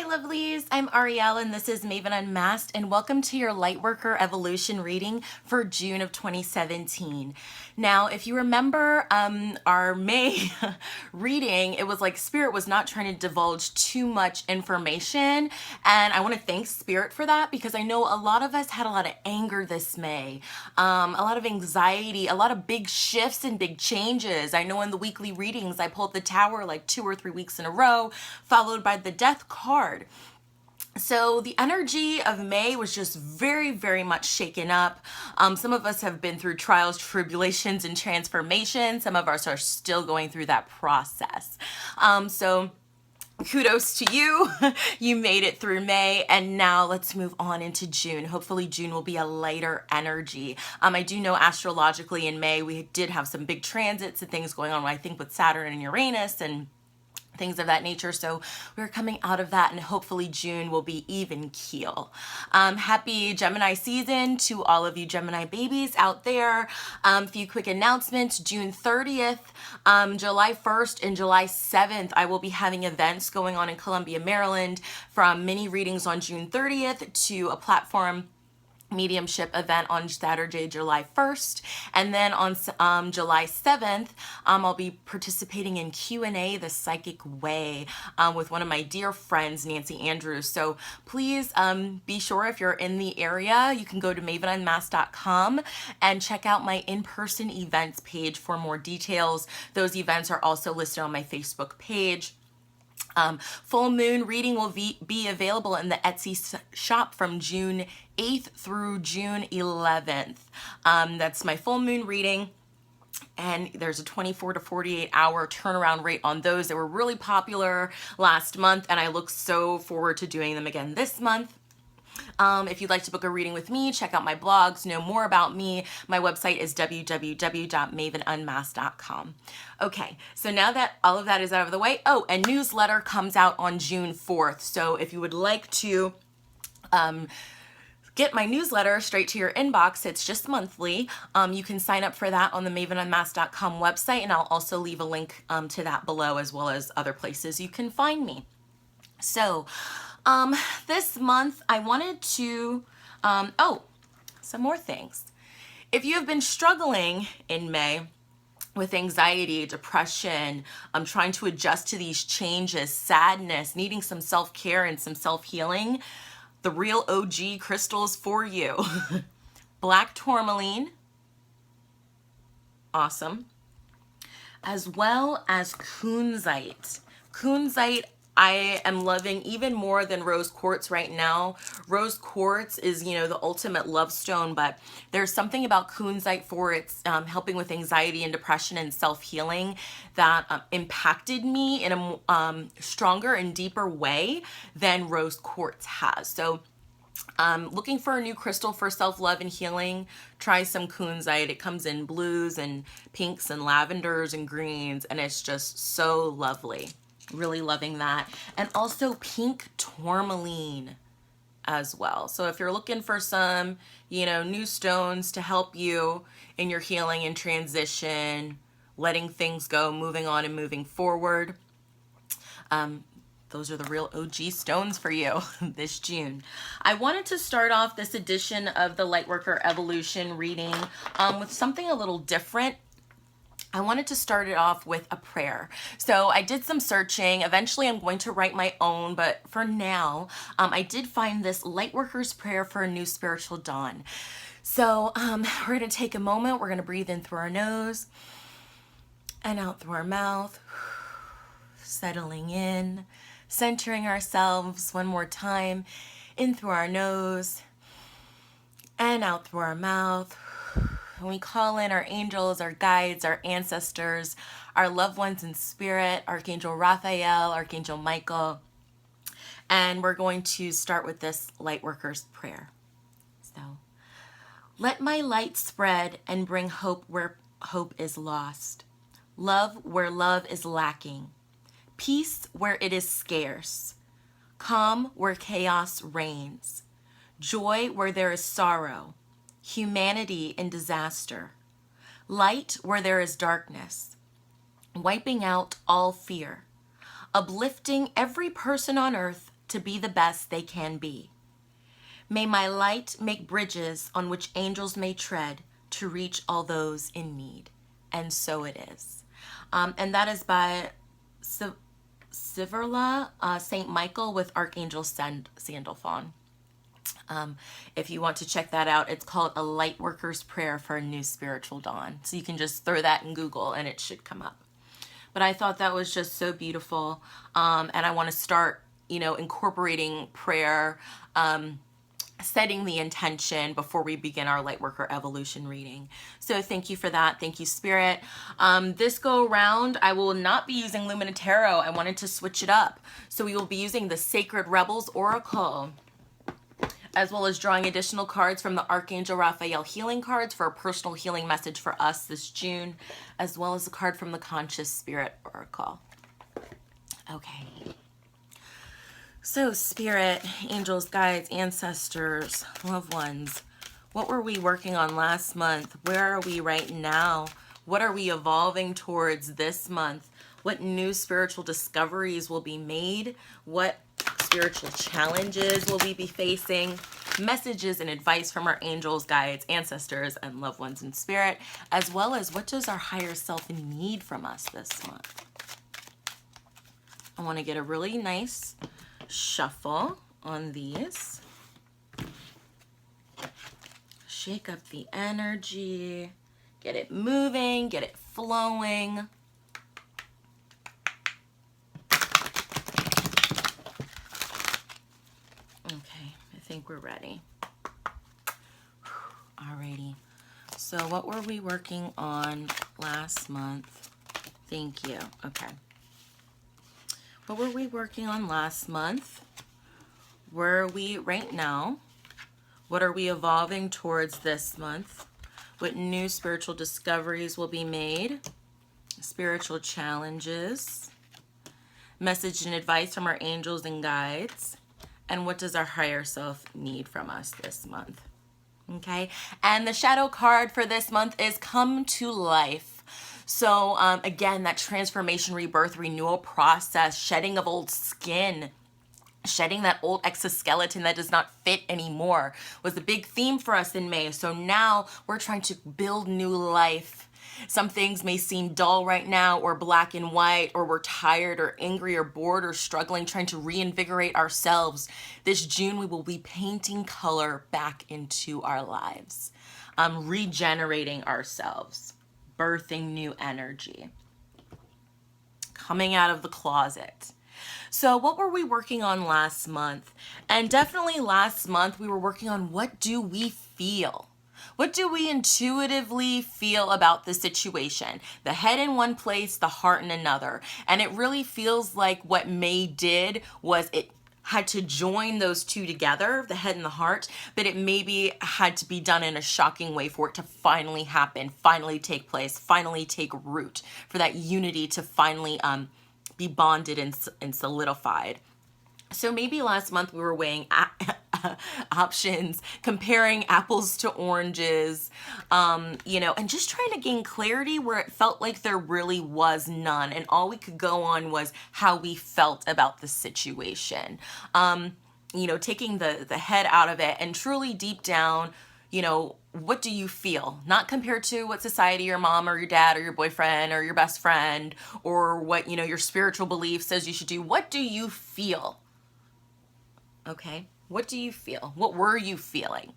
lovelies, I'm Ariel and this is Maven Unmasked, and welcome to your Lightworker Evolution reading for June of 2017. Now, if you remember our May reading, it was like Spirit was not trying to divulge too much information, and I want to thank Spirit for that because I know a lot of us had a lot of anger this May, a lot of anxiety, a lot of big shifts and big changes. I know in the weekly readings I pulled the Tower like 2 or 3 weeks in a row, followed by the Death card. So the energy of May was just very, very much shaken up. Some of us have been through trials, tribulations, and transformation. Some of us are still going through that process. So kudos to you. You made it through May, and now let's move on into June. Hopefully June will be a lighter energy. I do know astrologically in May we did have some big transits and things going on, I think with Saturn and Uranus and things of that nature. So we're coming out of that, and hopefully June will be even keel. Happy Gemini season to all of you Gemini babies out there. A few quick announcements. June 30th, July 1st, and July 7th, I will be having events going on in Columbia, Maryland, from mini readings on June 30th to a platform mediumship event on Saturday, July 1st, and then on July 7th, I'll be participating in Q&A, The Psychic Way, with one of my dear friends, Nancy Andrews. So please be sure if you're in the area, you can go to mavenunmasked.com and check out my in-person events page for more details. Those events are also listed on my Facebook page. Full moon reading will be available in the Etsy shop from June 8th through June 11th. That's my full moon reading, and there's a 24 to 48 hour turnaround rate on those. They were really popular last month, and I look so forward to doing them again this month. If you'd like to book a reading with me, check out my blogs, know more about me. My website is www.mavenunmasked.com. Okay, so now that all of that is out of the way, a newsletter comes out on June 4th. So if you would like to get my newsletter straight to your inbox, it's just monthly. You can sign up for that on the mavenunmasked.com website, and I'll also leave a link to that below, as well as other places you can find me. So this month I wanted to, some more things. If you have been struggling in May with anxiety, depression, trying to adjust to these changes, sadness, needing some self-care and some self-healing, the real OG crystals for you. Black tourmaline, awesome, as well as kunzite. Kunzite I am loving even more than rose quartz right now. Rose quartz is, the ultimate love stone, but there's something about kunzite for its helping with anxiety and depression and self-healing that impacted me in a stronger and deeper way than rose quartz has. So looking for a new crystal for self-love and healing, try some kunzite. It comes in blues and pinks and lavenders and greens, and it's just so lovely. Really loving that. And also pink tourmaline as well. So if you're looking for some, new stones to help you in your healing and transition, letting things go, moving on and moving forward, those are the real OG stones for you this June. I wanted to start off this edition of the Lightworker Evolution reading with something a little different. I wanted to start it off with a prayer. So I did some searching. Eventually I'm going to write my own, but for now, I did find this Lightworker's Prayer for a New Spiritual Dawn. So we're going to take a moment. We're going to breathe in through our nose and out through our mouth, settling in, centering ourselves one more time, in through our nose and out through our mouth. And we call in our angels, our guides, our ancestors, our loved ones in spirit, Archangel Raphael, Archangel Michael. And we're going to start with this Lightworker's Prayer. So, let my light spread and bring hope where hope is lost. Love where love is lacking. Peace where it is scarce. Calm where chaos reigns. Joy where there is sorrow. Humanity in disaster, light where there is darkness, wiping out all fear, uplifting every person on earth to be the best they can be. May my light make bridges on which angels may tread to reach all those in need. And so it is. And that is by Siverla, St. Michael with Archangel Sandalphon. If you want to check that out, it's called A Lightworker's Prayer for a New Spiritual Dawn. So you can just throw that in Google and it should come up. But I thought that was just so beautiful. And I want to start, incorporating prayer, setting the intention before we begin our Lightworker Evolution reading. So thank you for that. Thank you, Spirit. This go around, I will not be using Lumina Tarot. I wanted to switch it up. So we will be using the Sacred Rebels Oracle, as well as drawing additional cards from the Archangel Raphael healing cards for a personal healing message for us this June, as well as a card from the Conscious Spirit Oracle. Okay. So, Spirit, angels, guides, ancestors, loved ones, what were we working on last month? Where are we right now? What are we evolving towards this month? What new spiritual discoveries will be made? What spiritual challenges will we be facing? Messages and advice from our angels, guides, ancestors, and loved ones in spirit, as well as what does our higher self need from us this month? I want to get a really nice shuffle on these. Shake up the energy, get it moving, get it flowing. Okay, I think we're ready. Alrighty. So what were we working on last month? Thank you. Okay. What were we working on last month? Where are we right now? What are we evolving towards this month? What new spiritual discoveries will be made? Spiritual challenges. Message and advice from our angels and guides. And what does our higher self need from us this month? Okay, and the shadow card for this month is Come to Life. So again, that transformation, rebirth, renewal process, shedding of old skin, shedding that old exoskeleton that does not fit anymore was the big theme for us in May. So now we're trying to build new life. Some things may seem dull right now, or black and white, or we're tired or angry or bored or struggling, trying to reinvigorate ourselves. This June, we will be painting color back into our lives, regenerating ourselves, birthing new energy, coming out of the closet. So what were we working on last month? And definitely last month, we were working on what do we feel? What do we intuitively feel about the situation? The head in one place, the heart in another. And it really feels like what May did was it had to join those two together, the head and the heart, but it maybe had to be done in a shocking way for it to finally happen, finally take place, finally take root, for that unity to finally be bonded and solidified. So maybe last month we were weighing options, comparing apples to oranges, and just trying to gain clarity where it felt like there really was none. And all we could go on was how we felt about the situation. Taking the head out of it and truly deep down, what do you feel? Not compared to what society, your mom or your dad or your boyfriend or your best friend, or what, your spiritual belief says you should do. What do you feel? Okay, what do you feel? What were you feeling?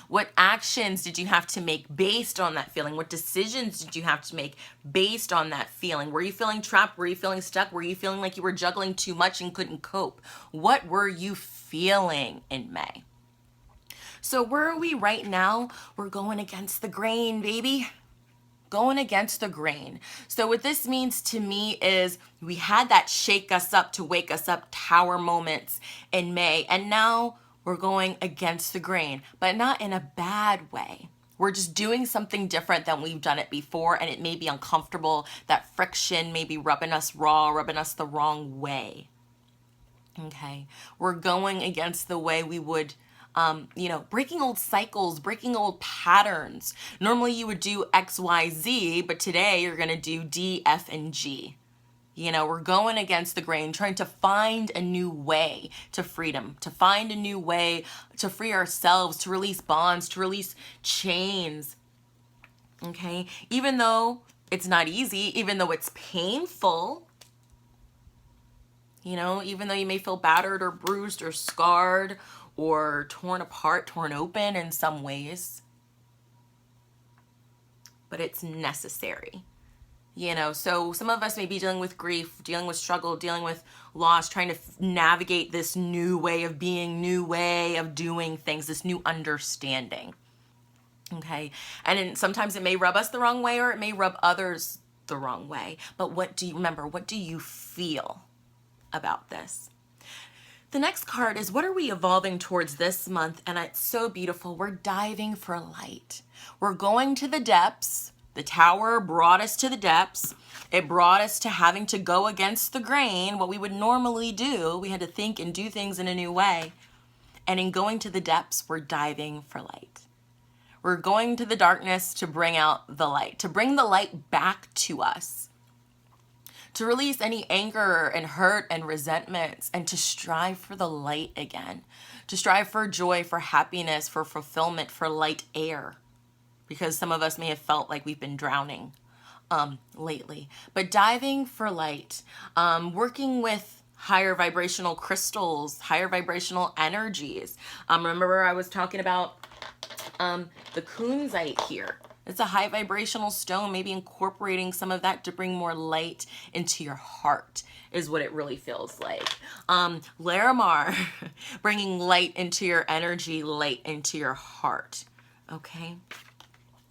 What actions did you have to make based on that feeling? What decisions did you have to make based on that feeling? Were you feeling trapped? Were you feeling stuck? Were you feeling like you were juggling too much and couldn't cope? What were you feeling in May? So where are we right now? We're going against the grain, baby. Going against the grain. So what this means to me is we had that shake us up to wake us up tower moments in May, and now we're going against the grain, but not in a bad way. We're just doing something different than we've done it before, and it may be uncomfortable. That friction may be rubbing us raw, rubbing us the wrong way. Okay, we're going against the way we would breaking old cycles, breaking old patterns. Normally you would do X, Y, Z, but today you're going to do D, F, and G. You know, we're going against the grain, trying to find a new way to freedom, to find a new way to free ourselves, to release bonds, to release chains. Okay? Even though it's not easy, even though it's painful, you know, even though you may feel battered or bruised or scarred or torn apart, torn open in some ways, but it's necessary. You know, so some of us may be dealing with grief, dealing with struggle, dealing with loss, trying to navigate this new way of being, new way of doing things, this new understanding. Okay. And sometimes it may rub us the wrong way or it may rub others the wrong way. But what do you feel about this? The next card is, what are we evolving towards this month? And it's so beautiful. We're diving for light. We're going to the depths. The tower brought us to the depths. It brought us to having to go against the grain, what we would normally do. We had to think and do things in a new way. And in going to the depths, we're diving for light. We're going to the darkness to bring out the light, to bring the light back to us, to release any anger and hurt and resentments, and to strive for the light again, to strive for joy, for happiness, for fulfillment, for light air. Because some of us may have felt like we've been drowning lately. But diving for light, working with higher vibrational crystals, higher vibrational energies. Remember I was talking about the kunzite here. It's a high vibrational stone, maybe incorporating some of that to bring more light into your heart is what it really feels like. Larimar, bringing light into your energy, light into your heart. Okay?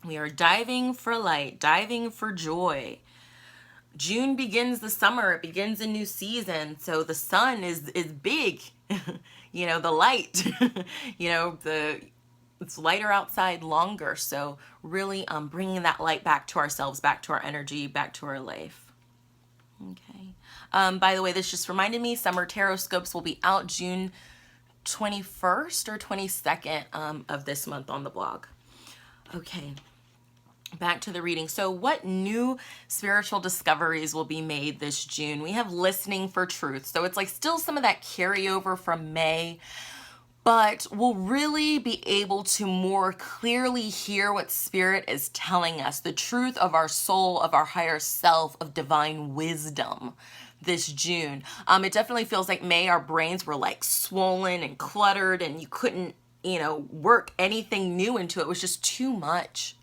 We are diving for light, diving for joy. June begins the summer. It begins a new season. So the sun is big. You know, the light. You know, it's lighter outside longer. So really bringing that light back to ourselves, back to our energy, back to our life. Okay. By the way, this just reminded me, summer tarot scopes will be out June 21st or 22nd of this month on the blog. Okay, back to the reading. So what new spiritual discoveries will be made this June? We have listening for truth. So it's like still some of that carryover from May, but we'll really be able to more clearly hear what Spirit is telling us, the truth of our soul, of our higher self, of divine wisdom this June. It definitely feels like May, our brains were like swollen and cluttered and you couldn't, you know, work anything new into it. It was just too much.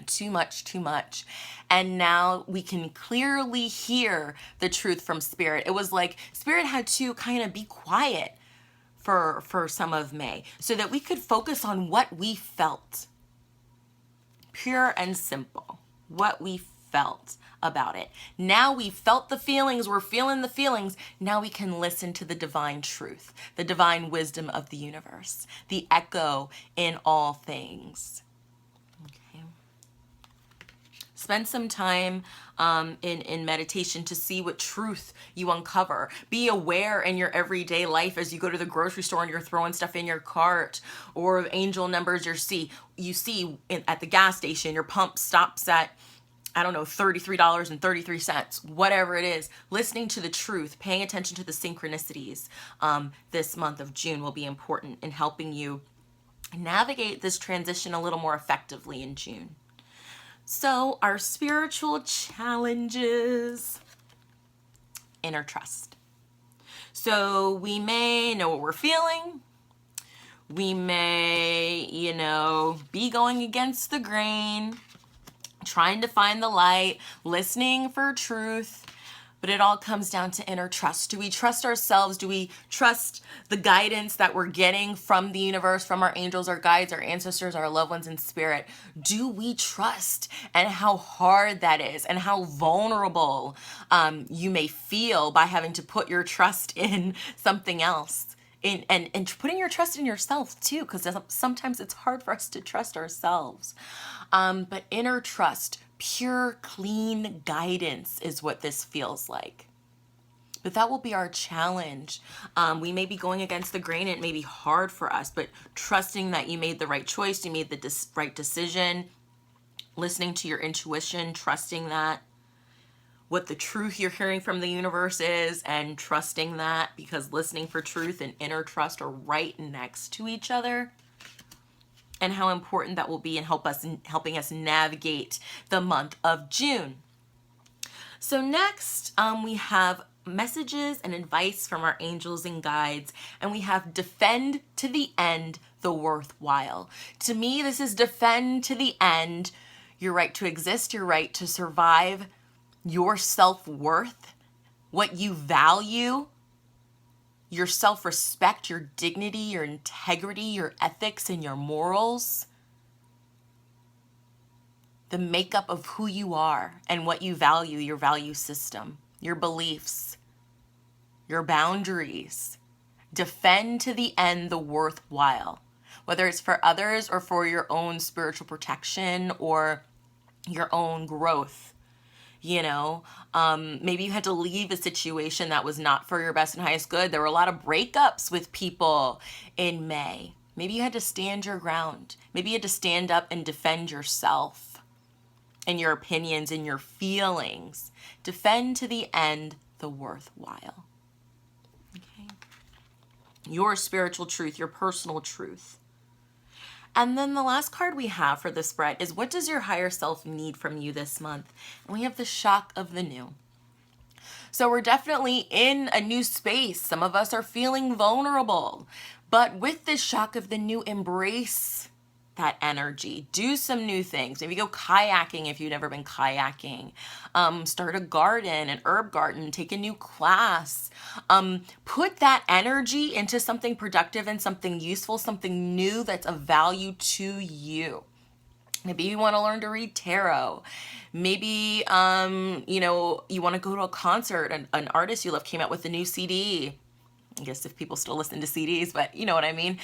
Too much. And now we can clearly hear the truth from Spirit. It was like Spirit had to kind of be quiet for some of May so that we could focus on what we felt. Pure and simple. What we felt about it. Now we felt the feelings, we're feeling the feelings. Now we can listen to the divine truth, the divine wisdom of the universe, the echo in all things. Okay. Spend some time in meditation to see what truth you uncover. Be aware in your everyday life as you go to the grocery store and you're throwing stuff in your cart, or angel numbers you see at the gas station. Your pump stops at, I don't know, $33.33, whatever it is. Listening to the truth, paying attention to the synchronicities this month of June will be important in helping you navigate this transition a little more effectively in June. So our spiritual challenges, inner trust. So we may know what we're feeling. We may, you know, be going against the grain, trying to find the light, listening for truth, but it all comes down to inner trust. Do we trust ourselves? Do we trust the guidance that we're getting from the universe, from our angels, our guides, our ancestors, our loved ones in spirit? Do we trust? And how hard that is, and how vulnerable you may feel by having to put your trust in something else. And putting your trust in yourself too, because sometimes it's hard for us to trust ourselves. But inner trust, pure, clean guidance is what this feels like. But that will be our challenge. We may be going against the grain. It may be hard for us, but trusting that you made the right choice, you made the right decision, listening to your intuition, trusting that what the truth you're hearing from the universe is and trusting that, because listening for truth and inner trust are right next to each other, and how important that will be in helping us navigate the month of June. So next, we have messages and advice from our angels and guides, and we have defend to the end the worthwhile. To me, this is defend to the end your right to exist, your right to survive, your self-worth, what you value, your self-respect, your dignity, your integrity, your ethics, and your morals. The makeup of who you are and what you value, your value system, your beliefs, your boundaries. Defend to the end the worthwhile, whether it's for others or for your own spiritual protection or your own growth. You know, maybe you had to leave a situation that was not for your best and highest good. There were a lot of breakups with people in May. Maybe you had to stand your ground. Maybe you had to stand up and defend yourself and your opinions and your feelings. Defend to the end the worthwhile. Okay. Your spiritual truth, your personal truth. And then the last card we have for the spread is, what does your higher self need from you this month? And we have the shock of the new. So we're definitely in a new space. Some of us are feeling vulnerable, but with this shock of the new, embrace that energy. Do some new things. Maybe go kayaking if you've never been kayaking. Start a garden, an herb garden, take a new class. Put that energy into something productive and something useful, something new that's of value to you. Maybe you want to learn to read tarot. Maybe, you know, you want to go to a concert. An artist you love came out with a new CD. I guess if people still listen to CDs, but you know what I mean.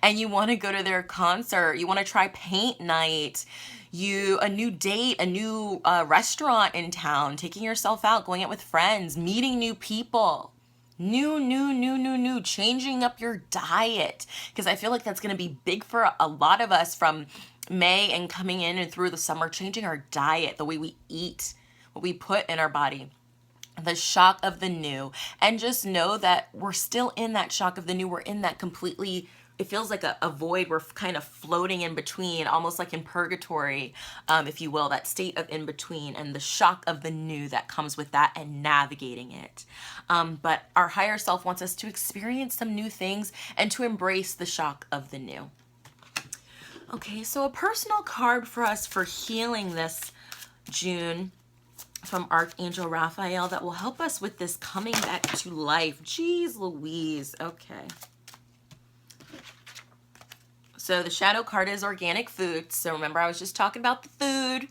And you want to go to their concert. You want to try paint night. A new date, a new restaurant in town, taking yourself out, going out with friends, meeting new people. New, changing up your diet. Because I feel like that's going to be big for a lot of us from May and coming in and through the summer, changing our diet, the way we eat, what we put in our body. The shock of the new. And just know that we're still in that shock of the new. We're in that completely, it feels like a void. We're kind of floating in between, almost like in purgatory, if you will, that state of in between, and the shock of the new that comes with that and navigating it. But our higher self wants us to experience some new things and to embrace the shock of the new. Okay, so a personal card for us for healing this June from Archangel Raphael that will help us with this coming back to life. Jeez Louise. Okay. So the shadow card is organic food. So remember, I was just talking about the food.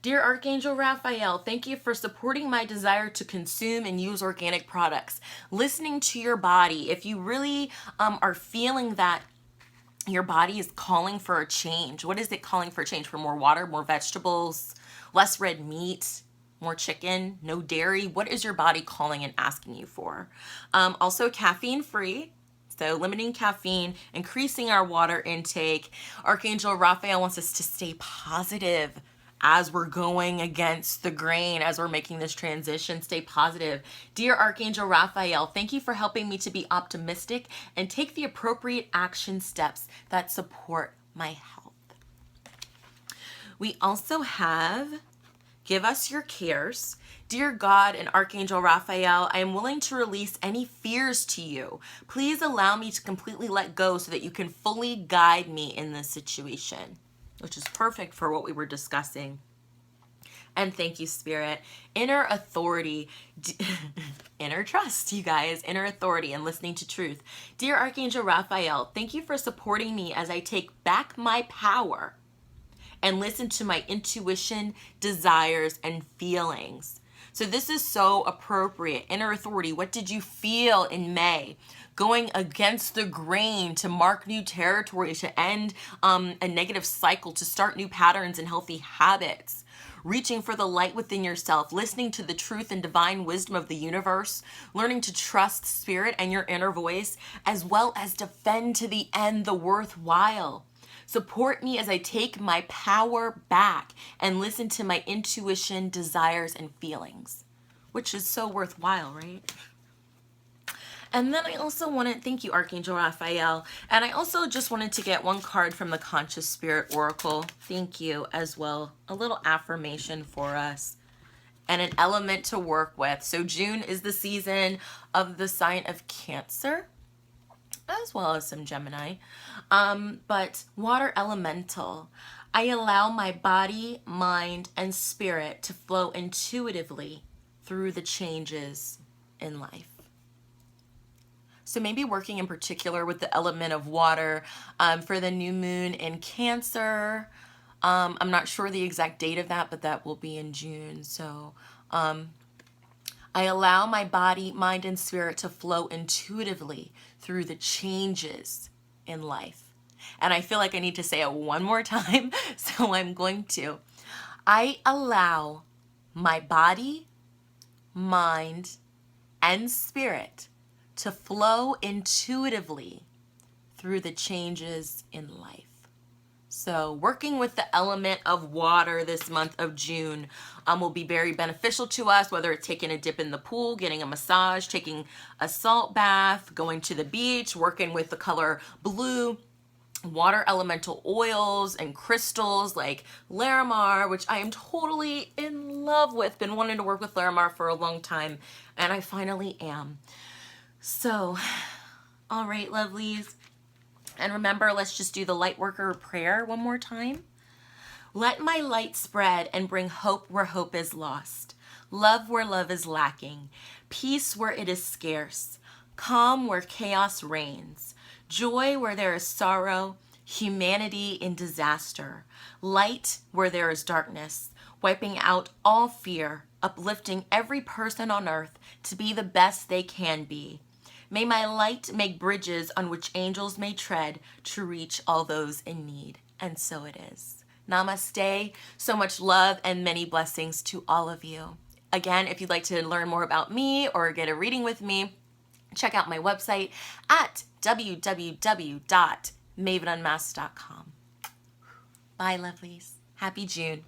Dear Archangel Raphael, thank you for supporting my desire to consume and use organic products. Listening to your body. If you really are feeling that your body is calling for a change. What is it calling for a change? For more water, more vegetables, less red meat, more chicken, no dairy? What is your body calling and asking you for? Also caffeine free. So limiting caffeine, increasing our water intake. Archangel Raphael wants us to stay positive as we're going against the grain, as we're making this transition. Stay positive. Dear Archangel Raphael, thank you for helping me to be optimistic and take the appropriate action steps that support my health. We also have give us your cares. Dear God and Archangel Raphael, I am willing to release any fears to you. Please allow me to completely let go so that you can fully guide me in this situation, which is perfect for what we were discussing. And thank you, Spirit. Inner authority, inner trust, you guys, inner authority and listening to truth. Dear Archangel Raphael, thank you for supporting me as I take back my power and listen to my intuition, desires, and feelings. So this is so appropriate. Inner authority. What did you feel in May? Going against the grain to mark new territory, to end a negative cycle, to start new patterns and healthy habits. Reaching for the light within yourself, listening to the truth and divine wisdom of the universe, learning to trust spirit and your inner voice, as well as defend to the end the worthwhile. Support me as I take my power back and listen to my intuition, desires, and feelings, which is so worthwhile, right? And then I also wanted, thank you, Archangel Raphael. And I also just wanted to get one card from the Conscious Spirit Oracle. Thank you as well. A little affirmation for us and an element to work with. So June is the season of the sign of Cancer, as well as some Gemini. But water elemental, I allow my body, mind, and spirit to flow intuitively through the changes in life. So maybe working in particular with the element of water for the new moon in Cancer. I'm not sure the exact date of that, but that will be in June. So I allow my body, mind, and spirit to flow intuitively through the changes in life. And I feel like I need to say it one more time, so I'm going to. I allow my body, mind, and spirit to flow intuitively through the changes in life. So working with the element of water this month of June will be very beneficial to us, whether it's taking a dip in the pool, getting a massage, taking a salt bath, going to the beach, working with the color blue, water elemental oils and crystals like Larimar, which I am totally in love with. Been wanting to work with Larimar for a long time, and I finally am. So, all right, lovelies. And remember, let's just do the Lightworker prayer one more time. Let my light spread and bring hope where hope is lost, love where love is lacking, peace where it is scarce, calm where chaos reigns, joy where there is sorrow, humanity in disaster, light where there is darkness, wiping out all fear, uplifting every person on earth to be the best they can be. May my light make bridges on which angels may tread to reach all those in need. And so it is. Namaste. So much love and many blessings to all of you. Again, if you'd like to learn more about me or get a reading with me, check out my website at www.mavenunmasked.com. Bye, lovelies. Happy June.